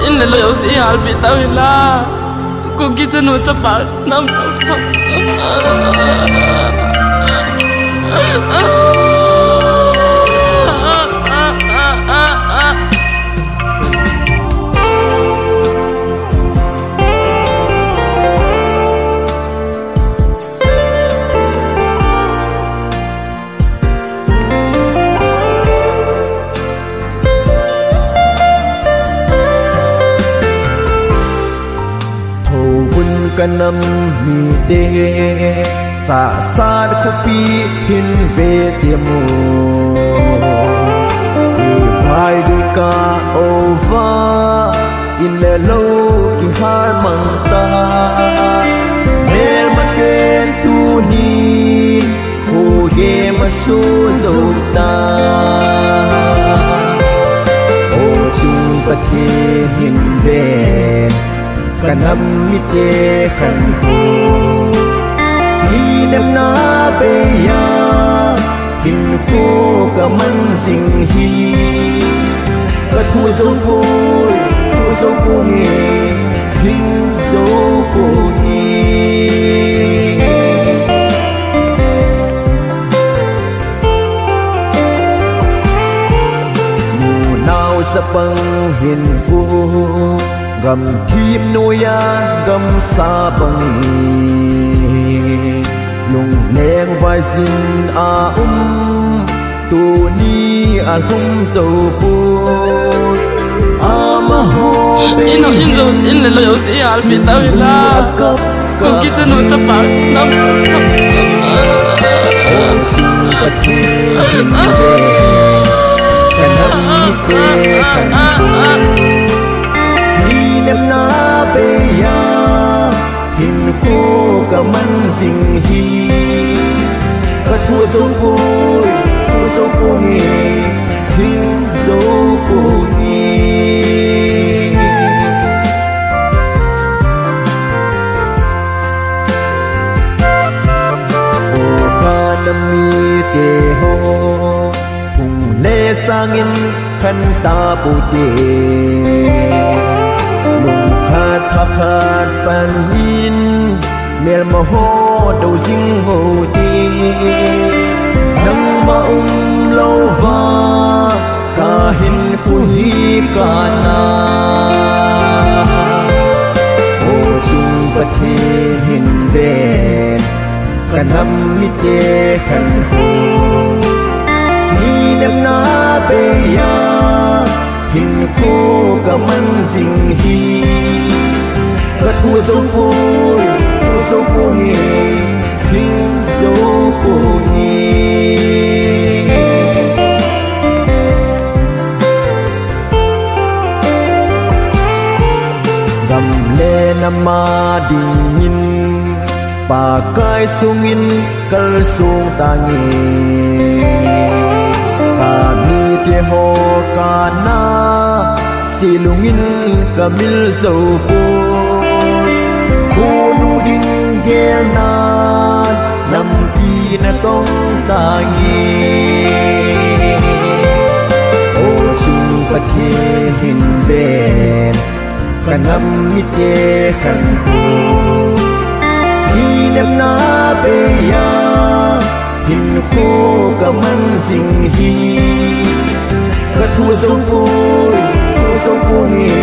in le lo si al pi ta la ku ki chanu cha pa nam kanam mi te sa sad khopi hin ve tiamu ki vai du ka ova in le lo ki har mang ta mel maten tu ni ho ye masu zo ta o chu pathe hin ve kanam mi te khan ho ni nem na pe ya hin ko ka man sing hi ka thu zo ko ni hin zo ko ni mu nao chapang hin ko gam thiêm nuya gam sa bang lung neng vai sin a tu ni a hum zo pu ama ho in le lo si al pi ta la ku ki chanu cha pa nam chu ka thi hin ve kanam mi te kan nem na pe ya hin ko ka man sing hi ka thu zo ko ni hin zo ko ni o ka nam mi te ho phung le sangin khan ta pu te khát pan hin mel ma ho đầu dinh hồ ti nang ma lâu va ka hin ku hi ka na o chung pathe hin ve kanam mi te khan ho ni nem na pe ya hin ko ka man sing hi ka thu zo ko ni hin zo ko ni gam le na ma ding in pa kai sungin kal sung ta ngi ka mi te ho ka na silungin kamil zo po ko nung ding gel na nam pi na tong ta ngi o chung pathe hin ve kanam mi te khan ho ni nem na pe ya hin ko ka man sing hi ka thu zo ko ni